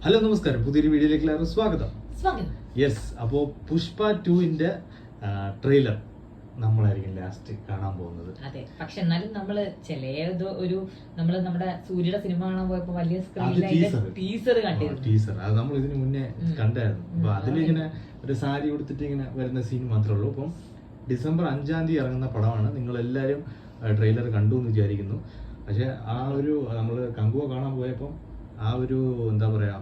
Hello നമസ്കാരം, പുതിയൊരു വീഡിയോയിലേക്ക് എല്ലാവരും സ്വാഗതം. യെസ്, അപ്പോൾ പുഷ്പ 2-ന്റെ ട്രെയിലർ നമ്മളായിരിക്കും ലാസ്റ്റ് കാണാൻ പോകുന്നത്. അതെ, പക്ഷെ എന്നാലും നമ്മള് നമ്മുടെ സൂര്യയുടെ സിനിമ കാണാൻ പോയപ്പോ വലിയ സ്ക്രീനിൽ ടീസർ കണ്ടിരുന്നു. ടീസർ അത് നമ്മൾ ഇതിന് മുന്നേ കണ്ടായിരുന്നു. അപ്പൊ അതിലിങ്ങനെ ഒരു സാരി ഉടുത്തിട്ട് ഇങ്ങനെ വരുന്ന സീൻ മാത്രമേ ഉള്ളൂ. അപ്പം ഡിസംബർ 5-ാം തീയതി ഇറങ്ങുന്ന പടമാണ്. നിങ്ങൾ എല്ലാവരും ട്രെയിലർ കണ്ടു എന്ന് വിചാരിക്കുന്നു. പക്ഷെ ആ ഒരു നമ്മള് കങ്കുവ കാണാൻ പോയപ്പം ആ ഒരു എന്താ പറയാ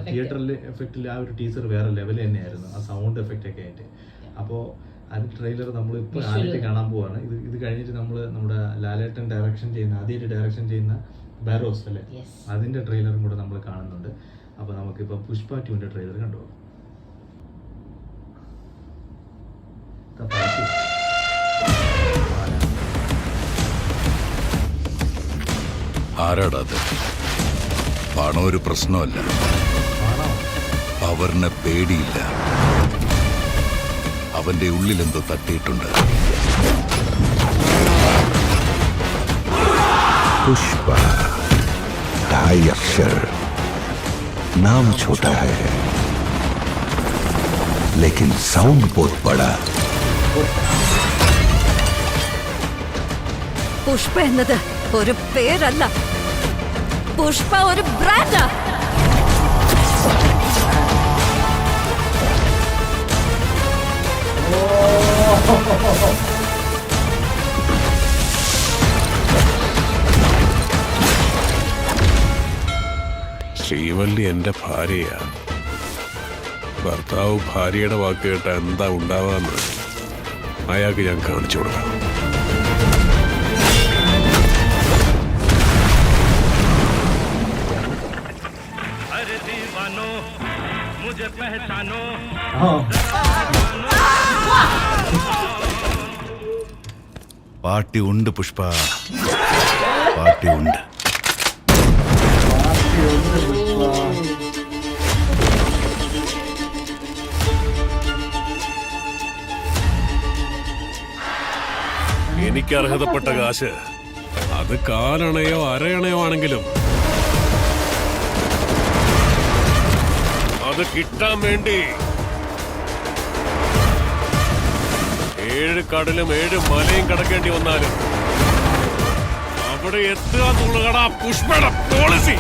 തിയേറ്ററിൽ എഫക്റ്റിൽ ആ ഒരു ടീസർ വേറെ ലെവൽ തന്നെയായിരുന്നു, ആ സൗണ്ട് എഫക്റ്റ് ഒക്കെ ആയിട്ട്. അപ്പോൾ അത് ട്രെയിലർ നമ്മൾ ഇപ്പോൾ ആദ്യമായിട്ട് കാണാൻ പോവാണ്. ഇത് കഴിഞ്ഞിട്ട് നമ്മൾ നമ്മുടെ ലാലേട്ടൻ ആദ്യമായിട്ട് ഡയറക്ഷൻ ചെയ്യുന്ന ബാരോസ് അല്ലേ, അതിന്റെ ട്രെയിലറും കൂടെ നമ്മൾ കാണുന്നുണ്ട്. അപ്പോൾ നമുക്കിപ്പോൾ പുഷ്പ 2-ന്റെ ട്രെയിലർ കണ്ടുപോകാം. ആരാടാ അത്? പണം ഒരു പ്രശ്നമല്ല, പവറിനെ പേടിയില്ല. അവന്റെ ഉള്ളിലെന്തോ തട്ടിയിട്ടുണ്ട്. पुष्प 2.5 अक्षर, नाम छोटा है लेकिन साउंड बहुत बड़ा. പുഷ്പ എന്നത് ഒരു പേരല്ല, പുഷ്പ ഒരു ബ്രാൻഡാ. ശ്രീവല്ലി എന്റെ ഭാര്യയാ. ഭർത്താവ് ഭാര്യയുടെ വാക്ക് കേട്ട എന്താ ഉണ്ടാവാന്ന് അയാൾക്ക് ഞാൻ കാണിച്ചു കൊടുക്കാം. പാർട്ടി ഉണ്ട് പുഷ്പ, പാർട്ടി ഉണ്ട്. എനിക്ക് അർഹതപ്പെട്ട കാശ് അത് കാലണയോ അരയണയോ ആണെങ്കിലും അത് കിട്ടാൻ വേണ്ടി 7 കടലും 7 മലയും കടക്കേണ്ടി വന്നാലും അവിടെ എത്തുക എന്നുള്ളതാണ് പുഷ്പയുടെ പോളിസി.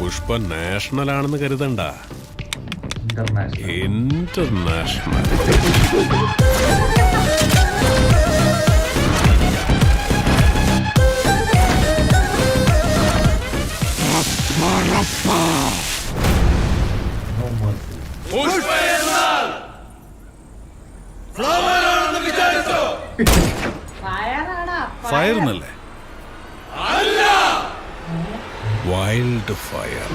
പുഷ്പ നാഷണൽ ആണെന്ന് കരുതണ്ട, ഇന്റർനാഷണൽ. ഫയർ എന്നല്ലേ? Wild fire.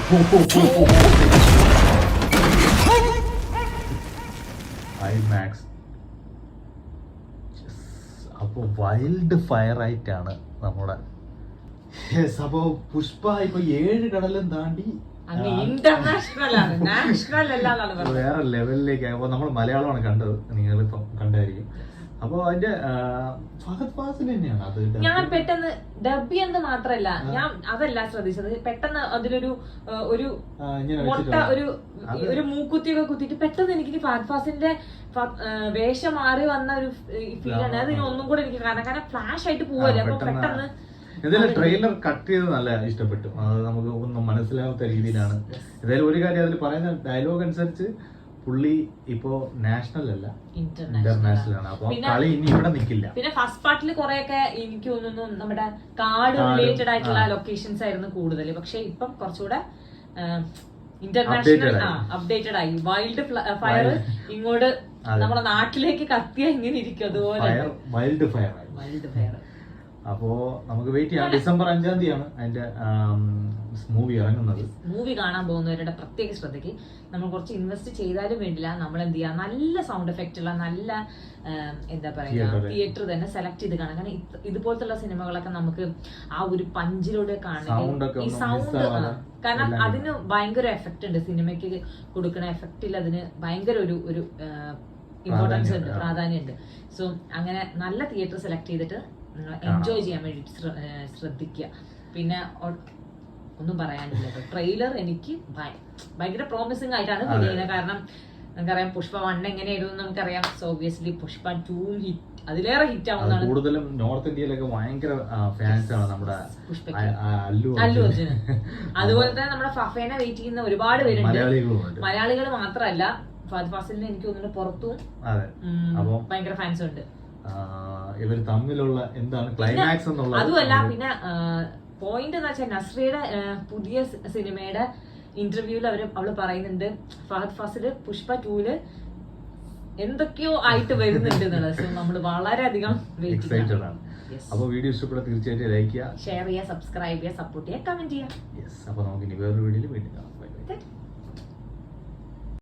ഐമാക്സ്. അപ്പോൾ വൈൽഡ് ഫയർ ആയിട്ടാണ് നമ്മുടെ. അപ്പോ പുഷ്പ ഇപ്പൊ 7 കടലും താണ്ടി വേറെ ലെവലിലേക്ക്. അപ്പൊ നമ്മൾ മലയാളമാണ് കണ്ടത്, നിങ്ങളിപ്പം കണ്ടായിരിക്കും. അപ്പൊ അതിന്റെ ഫഹദ് ഫാസിൽ തന്നെയാണ് അത്. ഞാൻ പെട്ടെന്ന് ഡബ് ചെയ്യുന്നത് മാത്രല്ല, ഞാൻ അതല്ല ശ്രദ്ധിച്ചത്. പെട്ടെന്ന് അതിലൊരു മുട്ട ഒരു മൂക്കുത്തിയൊക്കെ കുത്തിയിട്ട് പെട്ടെന്ന് എനിക്ക് ഫഹദ് ഫാസിന്റെ വേഷം മാറി വന്ന ഒരു ഫീലാണ്. അതിന് ഒന്നും കൂടെ എനിക്ക് കാരണം ഫ്ലാഷ് ആയിട്ട് പോവല്ലേ. അപ്പൊ പെട്ടെന്ന് എന്തായാലും ട്രെയിലർ കട്ട് ചെയ്ത് നല്ല ഇഷ്ടപ്പെട്ടു. അത് നമുക്ക് ഒന്നും മനസ്സിലാവാത്ത രീതിയിലാണ്. എന്തായാലും ഒരു കാര്യം അതിൽ പറയുന്ന ഡയലോഗ് അനുസരിച്ച് പുള്ളി ഇപ്പോ നാഷണൽ അല്ല, ഇന്റർനാഷണൽ ആണ്. അപ്പൊ കളി ഇനി ഇവിടെ നിൽക്കില്ല. പിന്നെ ഫസ്റ്റ് പാർട്ടിൽ കുറെയൊക്കെ എനിക്ക് തോന്നുന്നു നമ്മുടെ കാർഡ് റിലേറ്റഡ് ആയിട്ടുള്ള ലൊക്കേഷൻസ് ആയിരുന്നു കൂടുതൽ. പക്ഷെ ഇപ്പം കുറച്ചുകൂടെ ഇന്റർനാഷണൽ അപ്ഡേറ്റഡ് ആയി. വൈൽഡ് ഫയർ ഇങ്ങോട്ട് നമ്മുടെ നാട്ടിലേക്ക് കത്തിയ ഇങ്ങനെ ഇരിക്കും അതുപോലെ. Wild fire. അപ്പോ നമുക്ക് വെയിറ്റ് ചെയ്യാം. ഡിസംബർ 5-ാം തീയതിയാണ് അതിന്റെ മൂവി ഇറങ്ങുന്നത്. മൂവി കാണാൻ പോകുന്നവരുടെ പ്രത്യേക ശ്രദ്ധയ്ക്ക് നമ്മൾ കുറച്ച് ഇൻവെസ്റ്റ് ചെയ്താലും വേണ്ടില്ല, നമ്മൾ എന്ത് ചെയ്യാം, നല്ല സൗണ്ട് എഫക്റ്റ് ഉള്ള നല്ല എന്താ പറയാ തിയേറ്റർ തന്നെ സെലക്ട് ചെയ്ത് കാണാം. കാരണം ഇതുപോലത്തുള്ള സിനിമകളൊക്കെ നമുക്ക് ആ ഒരു പഞ്ചിലൂടെ കാണുന്നത് ഈ സൗണ്ട്, കാരണം അതിന് ഭയങ്കര എഫക്റ്റ് ഉണ്ട്, സിനിമയ്ക്ക് കൊടുക്കുന്ന എഫക്റ്റിൽ അതിന് ഭയങ്കര ഒരു ഇമ്പോർട്ടൻസ് ഉണ്ട്, പ്രാധാന്യമുണ്ട്. സോ അങ്ങനെ നല്ല തിയേറ്റർ സെലക്ട് ചെയ്തിട്ട് എൻജോയ് ചെയ്യാൻ വേണ്ടിട്ട് ശ്രദ്ധിക്കുക. പിന്നെ ഒന്നും പറയാനില്ല, ട്രെയിലർ എനിക്ക് ഭയങ്കര പ്രോമിസിംഗ് ആയിട്ടാണ് ഫീൽ ചെയ്യുന്നത്. കാരണം നമുക്കറിയാം പുഷ്പ 1 എങ്ങനെയായിരുന്നു നമുക്കറിയാം. സോ ഒബ്വിയസ്ലി പുഷ്പ 2 ഹിറ്റ്, അതിലേറെ ഹിറ്റ് ആവുന്നതാണ്. കൂടുതലും നോർത്ത് ഇന്ത്യയിലൊക്കെ ഭയങ്കര ഫാൻസ് ആണ് നമ്മുടെ അല്ലു അർജുൻ. അതുപോലെ തന്നെ നമ്മുടെ ഫഫേനെ വെയിറ്റ് ചെയ്യുന്ന ഒരുപാട് പേരുണ്ട്. മലയാളികൾ മാത്രമല്ല, ഫഹദ് ഫാസിലിന് എനിക്ക് തോന്നുന്നു പുറത്തും ഭയങ്കര ഫാൻസ് ഉണ്ട്. ഇവർ തമ്മിലുള്ള എന്താണ് ക്ലൈമാക്സ് എന്നുള്ള അതുമല്ല, പിന്നെ പോയിന്റ് എന്ന് വെച്ചാൽ നസ്രിയുടെ പുതിയ സിനിമയുടെ ഇന്റർവ്യൂവിൽ അവള് പറയുന്നുണ്ട് ഫഹദ് ഫാസില് പുഷ്പ 2-ല് എന്തൊക്കെയോ ആയിട്ട് വരുന്നുണ്ട് എന്നുള്ളത്. സോ നമ്മൾ വളരെയധികം എക്സൈറ്റഡ് ആണ്. അപ്പോൾ വീഡിയോ ഇഷ്ടപ്പെട്ട തീർച്ചയായിട്ടും ലൈക്ക് ചെയ്യുക, ഷെയർ ചെയ്യുക, സബ്സ്ക്രൈബ് ചെയ്യുക, സപ്പോർട്ട് ചെയ്യുക, കമന്റ് ചെയ്യുക. യെസ്. അപ്പോൾ നമുക്ക് ഇനി വേറൊരു വീഡിയോയിൽ വീണ്ടും കാണാം. Bye bye.